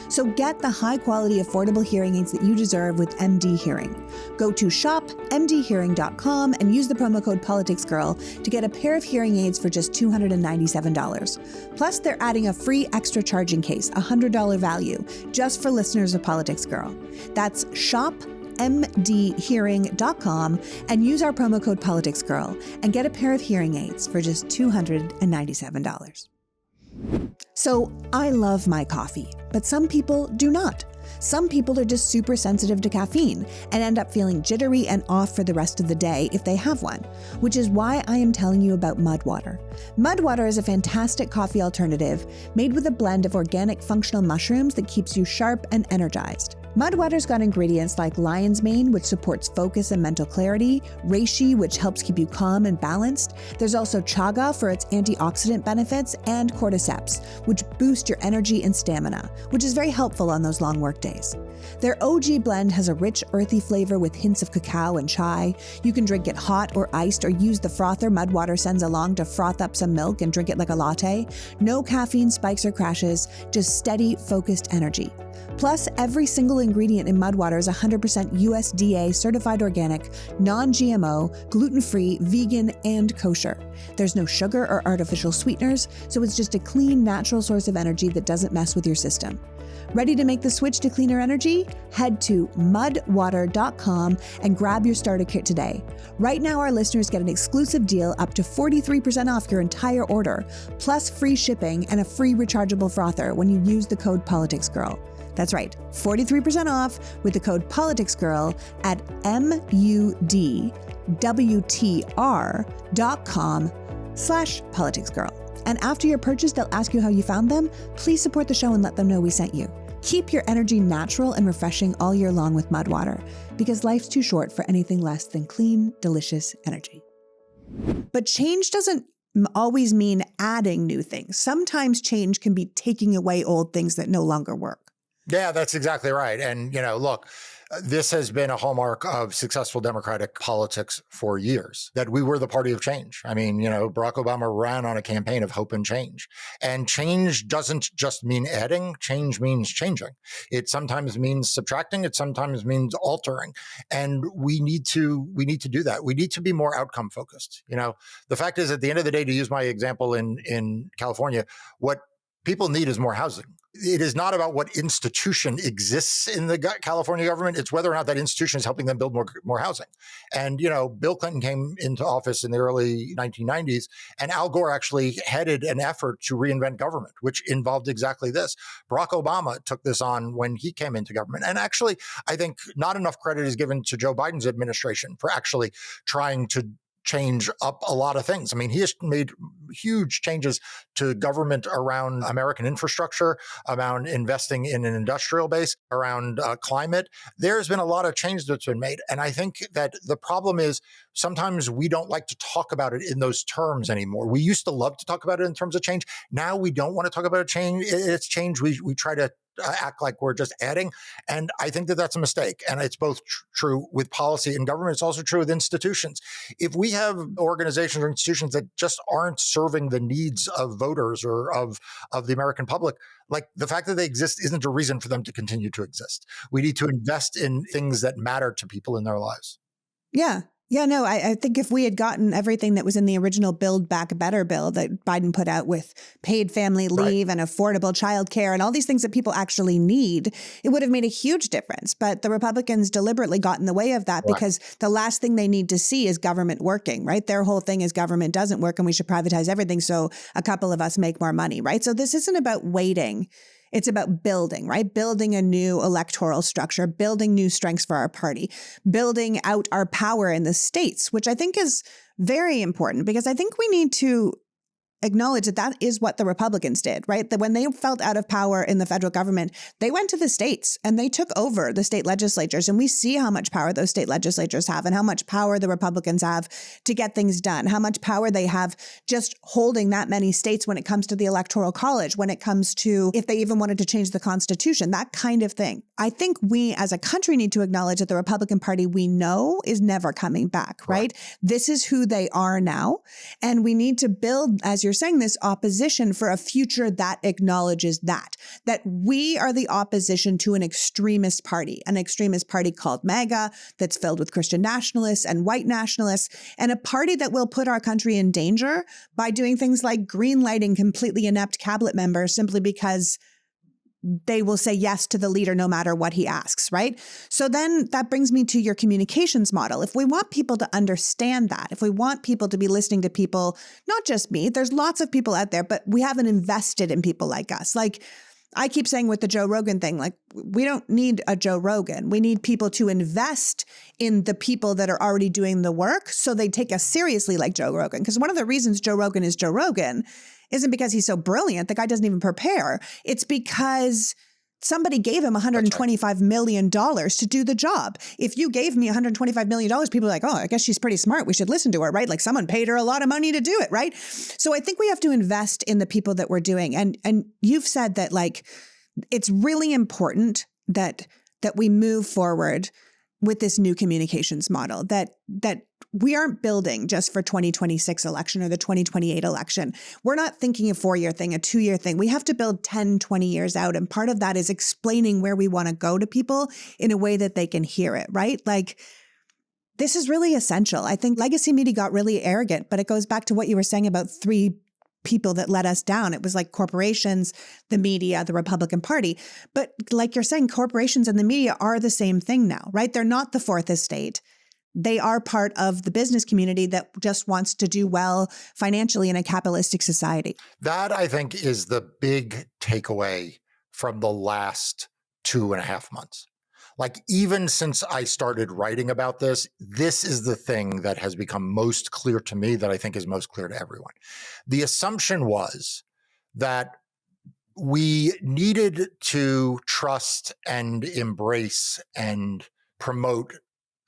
So get the high-quality, affordable hearing aids that you deserve with MD Hearing. Go to shopmdhearing.com and use the promo code PoliticsGirl to get a pair of hearing aids for just $297. Plus, they're adding a free extra charging case, a $100 value, just for listeners of Politics Girl. That's shopmdhearing.com and use our promo code PoliticsGirl and get a pair of hearing aids for just $297. So I love my coffee, but some people do not. Some people are just super sensitive to caffeine and end up feeling jittery and off for the rest of the day if they have one, which is why I am telling you about Mud Water. Mud Water is a fantastic coffee alternative made with a blend of organic functional mushrooms that keeps you sharp and energized. Mud Water's got ingredients like lion's mane, which supports focus and mental clarity, reishi, which helps keep you calm and balanced. There's also chaga for its antioxidant benefits, and cordyceps, which boost your energy and stamina, which is very helpful on those long work days. Their OG blend has a rich, earthy flavor with hints of cacao and chai. You can drink it hot or iced, or use the frother Mud Water sends along to froth up some milk and drink it like a latte. No caffeine spikes or crashes, just steady, focused energy. Plus, every single ingredient in Mud Water is 100% USDA certified organic, non-GMO, gluten-free, vegan, and kosher. There's no sugar or artificial sweeteners, so it's just a clean, natural source of energy that doesn't mess with your system. Ready to make the switch to cleaner energy? Head to mudwater.com and grab your starter kit today. Right now, our listeners get an exclusive deal up to 43% off your entire order, plus free shipping and a free rechargeable frother when you use the code PoliticsGirl. That's right, 43% off with the code PoliticsGirl at mudwtr.com/politicsgirl. And after your purchase, they'll ask you how you found them. Please support the show and let them know we sent you. Keep your energy natural and refreshing all year long with Mud Water, because life's too short for anything less than clean, delicious energy. But change doesn't always mean adding new things. Sometimes change can be taking away old things that no longer work. Yeah, that's exactly right. And, look, this has been a hallmark of successful Democratic politics for years, that we were the party of change. I mean, Barack Obama ran on a campaign of hope and change. And change doesn't just mean adding. Change means changing. It sometimes means subtracting. It sometimes means altering. And we need to do that. We need to be more outcome focused. The fact is, at the end of the day, to use my example in California, what people need is more housing. It is not about what institution exists in the California government. It's whether or not that institution is helping them build more housing. And, Bill Clinton came into office in the early 1990s, and Al Gore actually headed an effort to reinvent government, which involved exactly this. Barack Obama took this on when he came into government. And actually, I think not enough credit is given to Joe Biden's administration for actually trying to change up a lot of things. I mean, he has made huge changes to government around American infrastructure, around investing in an industrial base, around climate. There's been a lot of change that's been made. And I think that the problem is sometimes we don't like to talk about it in those terms anymore. We used to love to talk about it in terms of change. Now we don't want to talk about a change. It's change. We try to act like we're just adding. And I think that that's a mistake. And it's both true with policy and government. It's also true with institutions. If we have organizations or institutions that just aren't serving the needs of voters or of the American public, like the fact that they exist isn't a reason for them to continue to exist. We need to invest in things that matter to people in their lives. Yeah. Yeah, no, I think if we had gotten everything that was in the original Build Back Better bill that Biden put out with paid family leave and affordable childcare and all these things that people actually need, it would have made a huge difference. But the Republicans deliberately got in the way of that because the last thing they need to see is government working, right? Their whole thing is government doesn't work and we should privatize everything so a couple of us make more money, right? So this isn't about waiting. It's about building, right? Building a new electoral structure, building new strengths for our party, building out our power in the states, which I think is very important because I think we need to acknowledge that that is what the Republicans did, right? That when they felt out of power in the federal government, they went to the states and they took over the state legislatures. And we see how much power those state legislatures have and how much power the Republicans have to get things done, how much power they have just holding that many states when it comes to the Electoral College, when it comes to if they even wanted to change the Constitution, that kind of thing. I think we as a country need to acknowledge that the Republican Party we know is never coming back, right? This is who they are now. And we need to build, as you're you're saying, this opposition for a future that acknowledges that we are the opposition to an extremist party called MAGA that's filled with Christian nationalists and white nationalists, and a party that will put our country in danger by doing things like greenlighting completely inept cabinet members simply because they will say yes to the leader no matter what he asks, right? So then that brings me to your communications model. If we want people to understand that, if we want people to be listening to people, not just me, there's lots of people out there, but we haven't invested in people like us. Like I keep saying with the Joe Rogan thing, like we don't need a Joe Rogan. We need people to invest in the people that are already doing the work so they take us seriously like Joe Rogan. Because one of the reasons Joe Rogan is Joe Rogan isn't because he's so brilliant. The guy doesn't even prepare. It's because somebody gave him $125 million to do the job. If you gave me $125 million, people are like, oh, I guess she's pretty smart. We should listen to her, right? Like someone paid her a lot of money to do it, right? So I think we have to invest in the people that we're doing. And you've said that like, it's really important that we move forward with this new communications model, that we aren't building just for 2026 election or the 2028 election. We're not thinking a 4-year thing, a 2-year thing. We have to build 10, 20 years out. And part of that is explaining where we want to go to people in a way that they can hear it, right? Like this is really essential. I think legacy media got really arrogant, but it goes back to what you were saying about 3 people that let us down. It was like corporations, the media, the Republican Party. But like you're saying, corporations and the media are the same thing now, right? They're not the fourth estate. They are part of the business community that just wants to do well financially in a capitalistic society. That, I think, is the big takeaway from the last 2.5 months. Like, even since I started writing about this, this is the thing that has become most clear to me that I think is most clear to everyone. The assumption was that we needed to trust and embrace and promote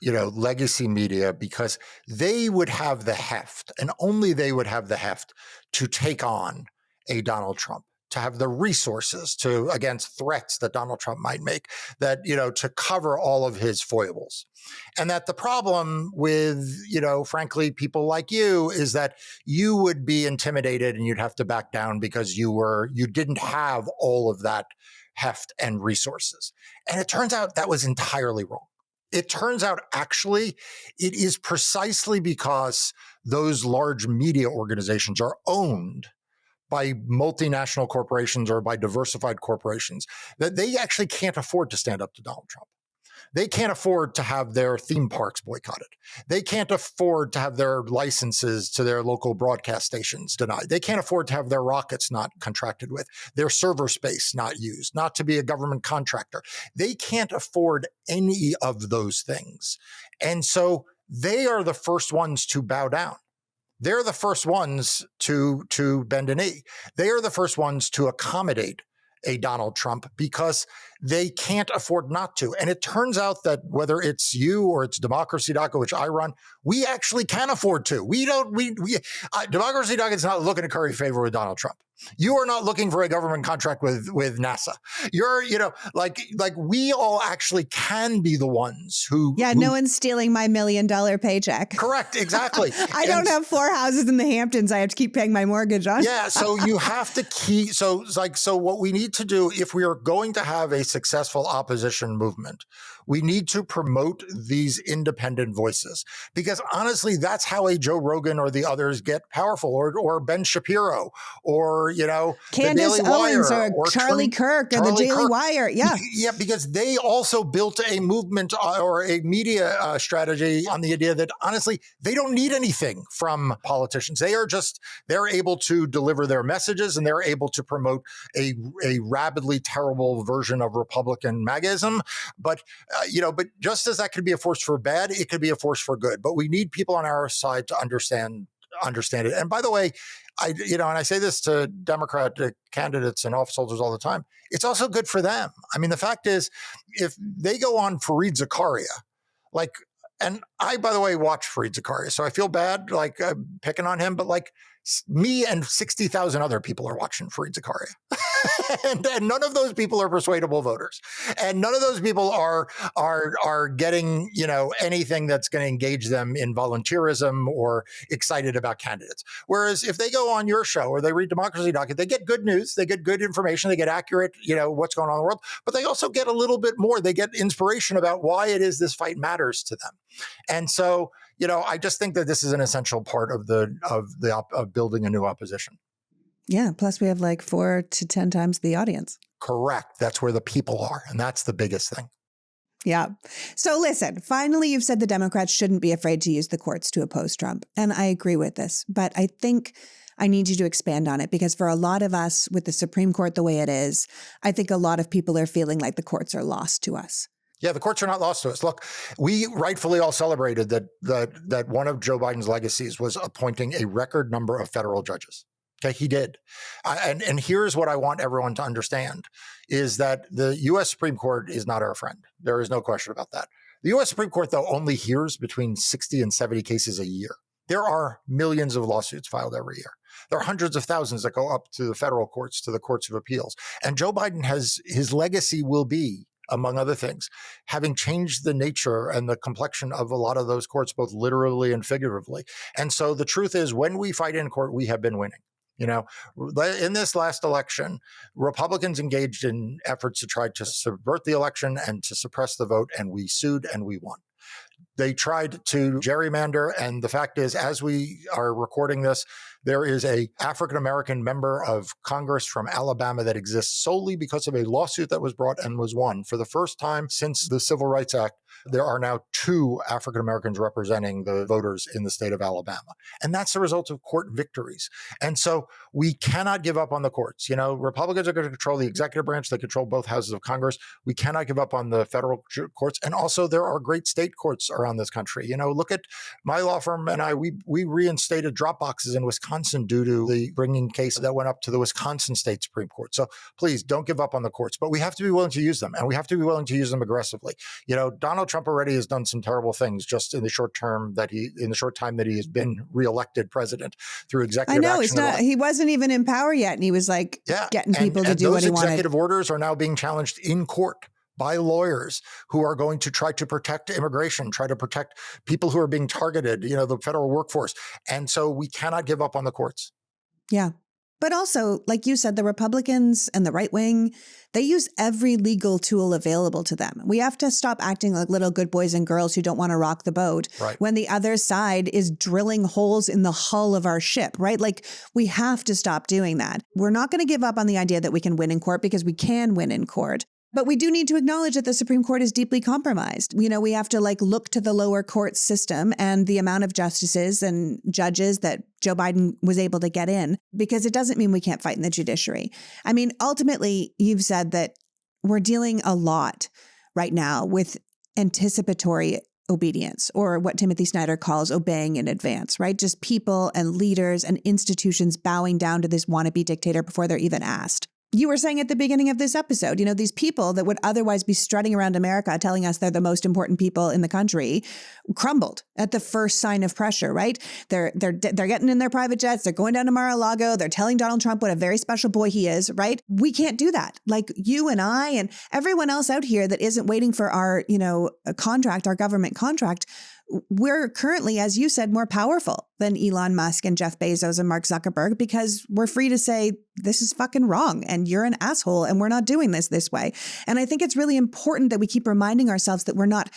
legacy media because they would have the heft, and only they would have the heft to take on a Donald Trump, to have the resources against threats that Donald Trump might make, that, to cover all of his foibles. And that the problem with, frankly, people like you is that you would be intimidated and you'd have to back down because you didn't have all of that heft and resources. And it turns out that was entirely wrong. It turns out, actually, it is precisely because those large media organizations are owned by multinational corporations or by diversified corporations that they actually can't afford to stand up to Donald Trump. They can't afford to have their theme parks boycotted. They can't afford to have their licenses to their local broadcast stations denied. They can't afford to have their rockets not contracted with, their server space not used, not to be a government contractor. They can't afford any of those things. And so they are the first ones to bow down. They're the first ones to bend a knee. They are the first ones to accommodate a Donald Trump because they can't afford not to. And it turns out that whether it's you or it's Democracy.com, which I run, we actually can afford to. Democracy.com is not looking to curry favor with Donald Trump. You are not looking for a government contract with NASA. You're, like we all actually can be the ones who. Yeah, no one's stealing my $1 million paycheck. Correct, exactly. I don't have 4 houses in the Hamptons I have to keep paying my mortgage on. Yeah, so you have to keep. So what we need to do if we are going to have a successful opposition movement, we need to promote these independent voices, because honestly, that's how a Joe Rogan or the others get powerful, or Ben Shapiro, or Candace Owens, or Charlie Kirk, or the Daily Wire. Yeah, yeah, because they also built a movement or a media strategy on the idea that honestly, they don't need anything from politicians. They're able to deliver their messages, and they're able to promote a rabidly terrible version of Republican MAGAism, but just as that could be a force for bad, it could be a force for good. But we need people on our side to understand it. And by the way, and I say this to Democratic candidates and office holders all the time, it's also good for them. I mean, the fact is, if they go on Fareed Zakaria, and I, by the way, watch Fareed Zakaria, so I feel bad, picking on him, but Me and 60,000 other people are watching Fareed Zakaria. and none of those people are persuadable voters. And none of those people are getting, anything that's going to engage them in volunteerism or excited about candidates. Whereas if they go on your show or they read Democracy Docket, they get good news, they get good information, they get accurate, what's going on in the world, but they also get a little bit more. They get inspiration about why it is this fight matters to them. And so, I just think that this is an essential part of of building a new opposition. Yeah. Plus, we have like 4 to 10 times the audience. Correct. That's where the people are. And that's the biggest thing. Yeah. So listen, finally, you've said the Democrats shouldn't be afraid to use the courts to oppose Trump. And I agree with this. But I think I need you to expand on it, because for a lot of us, with the Supreme Court the way it is, I think a lot of people are feeling like the courts are lost to us. Yeah, the courts are not lost to us. Look, we rightfully all celebrated that one of Joe Biden's legacies was appointing a record number of federal judges. Okay, he did. And here's what I want everyone to understand, is that the U.S. Supreme Court is not our friend. There is no question about that. The U.S. Supreme Court, though, only hears between 60 and 70 cases a year. There are millions of lawsuits filed every year. There are hundreds of thousands that go up to the federal courts, to the courts of appeals. And Joe Biden his legacy will be, among other things, having changed the nature and the complexion of a lot of those courts, both literally and figuratively. And so the truth is, when we fight in court, we have been winning. In this last election, Republicans engaged in efforts to try to subvert the election and to suppress the vote, and we sued and we won. They tried to gerrymander, and the fact is, as we are recording this, there is a African-American member of Congress from Alabama that exists solely because of a lawsuit that was brought and was won. For the first time since the Civil Rights Act, there are now 2 African-Americans representing the voters in the state of Alabama. And that's the result of court victories. And so we cannot give up on the courts. Republicans are going to control the executive branch. They control both houses of Congress. We cannot give up on the federal courts. And also there are great state courts around this country. Look at my law firm and we reinstated drop boxes in Wisconsin due to the bringing case that went up to the Wisconsin State Supreme Court. So please don't give up on the courts, but we have to be willing to use them, and we have to be willing to use them aggressively. Donald Trump already has done some terrible things just in the short time that he has been reelected president through executive action. I know he wasn't even in power yet, and he was getting people to do what he wanted. Those executive orders are now being challenged in court by lawyers who are going to try to protect immigration, try to protect people who are being targeted, the federal workforce. And so we cannot give up on the courts. Yeah. But also, like you said, the Republicans and the right wing, they use every legal tool available to them. We have to stop acting like little good boys and girls who don't want to rock the boat when the other side is drilling holes in the hull of our ship, right? Like, we have to stop doing that. We're not going to give up on the idea that we can win in court, because we can win in court. But we do need to acknowledge that the Supreme Court is deeply compromised. We have to look to the lower court system and the amount of justices and judges that Joe Biden was able to get in, because it doesn't mean we can't fight in the judiciary. I mean, ultimately, you've said that we're dealing a lot right now with anticipatory obedience, or what Timothy Snyder calls obeying in advance, right? Just people and leaders and institutions bowing down to this wannabe dictator before they're even asked. You were saying at the beginning of this episode, these people that would otherwise be strutting around America telling us they're the most important people in the country crumbled at the first sign of pressure, right? They're getting in their private jets. They're going down to Mar-a-Lago. They're telling Donald Trump what a very special boy he is, right? We can't do that. Like, you and I and everyone else out here that isn't waiting for our, a contract, our government contract. We're currently, as you said, more powerful than Elon Musk and Jeff Bezos and Mark Zuckerberg, because we're free to say, this is fucking wrong and you're an asshole and we're not doing this way. And I think it's really important that we keep reminding ourselves that we're not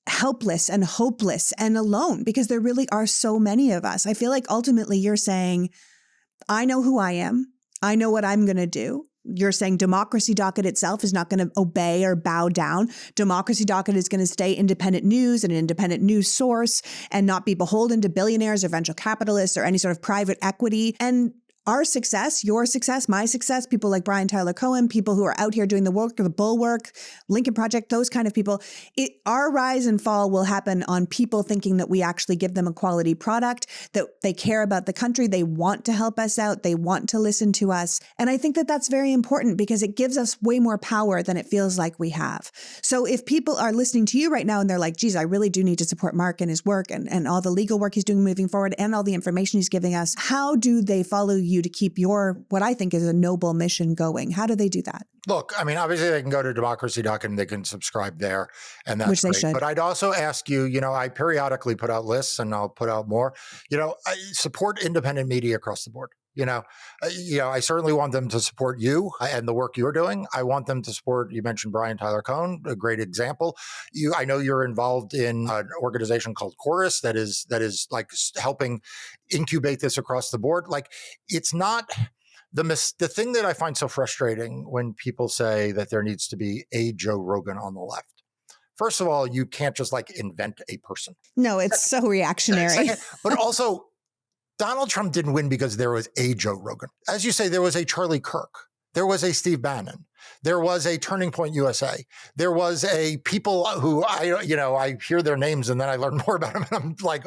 helpless and hopeless and alone, because there really are so many of us. I feel like ultimately you're saying, I know who I am. I know what I'm going to do. You're saying Democracy Docket itself is not going to obey or bow down. Democracy Docket is going to stay independent news and an independent news source and not be beholden to billionaires or venture capitalists or any sort of private equity. And our success, your success, my success, people like Brian Tyler Cohen, people who are out here doing the work, the Bulwark, Lincoln Project, those kind of people, our rise and fall will happen on people thinking that we actually give them a quality product, that they care about the country, they want to help us out, they want to listen to us. And I think that that's very important because it gives us way more power than it feels like we have. So if people are listening to you right now and they're like, geez, I really do need to support Marc and his work and all the legal work he's doing moving forward and all the information he's giving us, how do they follow you to keep your, what I think is a noble mission going? How do they do that? Look, I mean, obviously they can go to democracy.com, they can subscribe there, and that's Which they great. should. But I'd also ask you, I periodically put out lists and I'll put out more, I support independent media across the board. I certainly want them to support you and the work you're doing. I want them to support, you mentioned Brian Tyler Cohen, a great example. I know you're involved in an organization called Chorus that is like helping incubate this across the board. Like, it's not the thing that I find so frustrating when people say that there needs to be a Joe Rogan on the left. First of all, you can't just like invent a person. No, it's so reactionary. But also, Donald Trump didn't win because there was a Joe Rogan. As you say, there was a Charlie Kirk. There was a Steve Bannon. There was a Turning Point USA. There was a people who I hear their names and then I learn more about them and I'm like,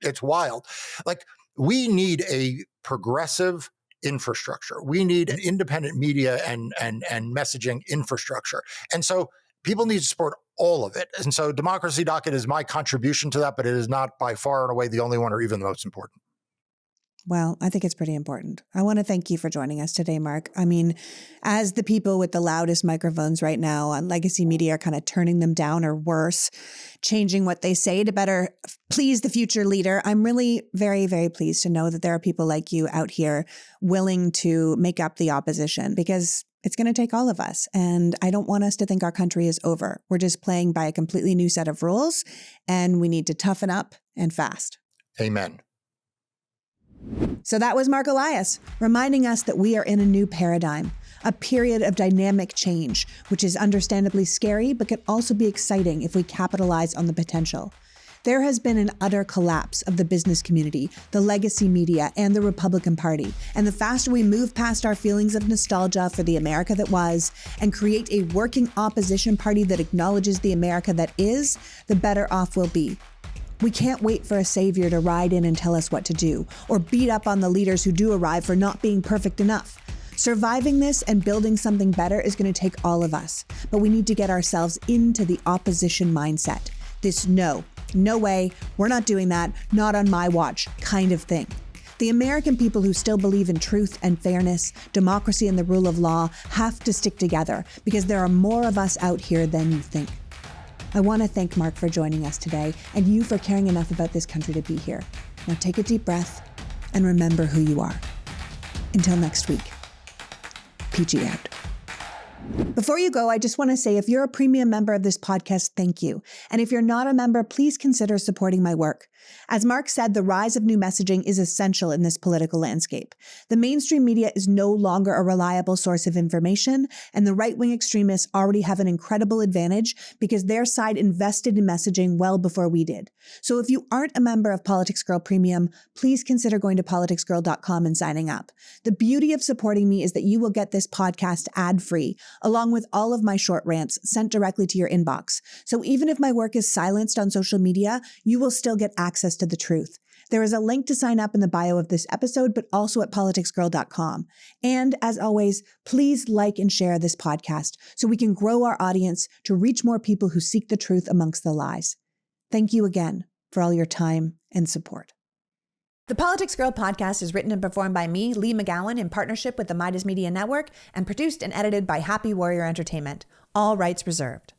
it's wild. Like, we need a progressive infrastructure. We need an independent media and messaging infrastructure. And so people need to support all of it. And so Democracy Docket is my contribution to that, but it is not by far and away the only one or even the most important. Well, I think it's pretty important. I want to thank you for joining us today, Marc. I mean, as the people with the loudest microphones right now on legacy media are kind of turning them down or worse, changing what they say to better please the future leader, I'm really very, very pleased to know that there are people like you out here willing to make up the opposition, because it's going to take all of us. And I don't want us to think our country is over. We're just playing by a completely new set of rules, and we need to toughen up and fast. Amen. So that was Marc Elias, reminding us that we are in a new paradigm, a period of dynamic change, which is understandably scary, but can also be exciting if we capitalize on the potential. There has been an utter collapse of the business community, the legacy media, and the Republican Party. And the faster we move past our feelings of nostalgia for the America that was and create a working opposition party that acknowledges the America that is, the better off we'll be. We can't wait for a savior to ride in and tell us what to do, or beat up on the leaders who do arrive for not being perfect enough. Surviving this and building something better is going to take all of us, but we need to get ourselves into the opposition mindset. This no way, we're not doing that, not on my watch kind of thing. The American people who still believe in truth and fairness, democracy and the rule of law have to stick together, because there are more of us out here than you think. I want to thank Marc for joining us today, and you for caring enough about this country to be here. Now take a deep breath and remember who you are. Until next week, PG out. Before you go, I just want to say, if you're a premium member of this podcast, thank you. And if you're not a member, please consider supporting my work. As Marc said, the rise of new messaging is essential in this political landscape. The mainstream media is no longer a reliable source of information, and the right-wing extremists already have an incredible advantage because their side invested in messaging well before we did. So if you aren't a member of Politics Girl Premium, please consider going to politicsgirl.com and signing up. The beauty of supporting me is that you will get this podcast ad-free, along with all of my short rants sent directly to your inbox. So even if my work is silenced on social media, you will still get access to the truth. There is a link to sign up in the bio of this episode, but also at politicsgirl.com. And as always, please like and share this podcast so we can grow our audience to reach more people who seek the truth amongst the lies. Thank you again for all your time and support. The Politics Girl podcast is written and performed by me, Lee McGowan, in partnership with the Midas Media Network, and produced and edited by Happy Warrior Entertainment. All rights reserved.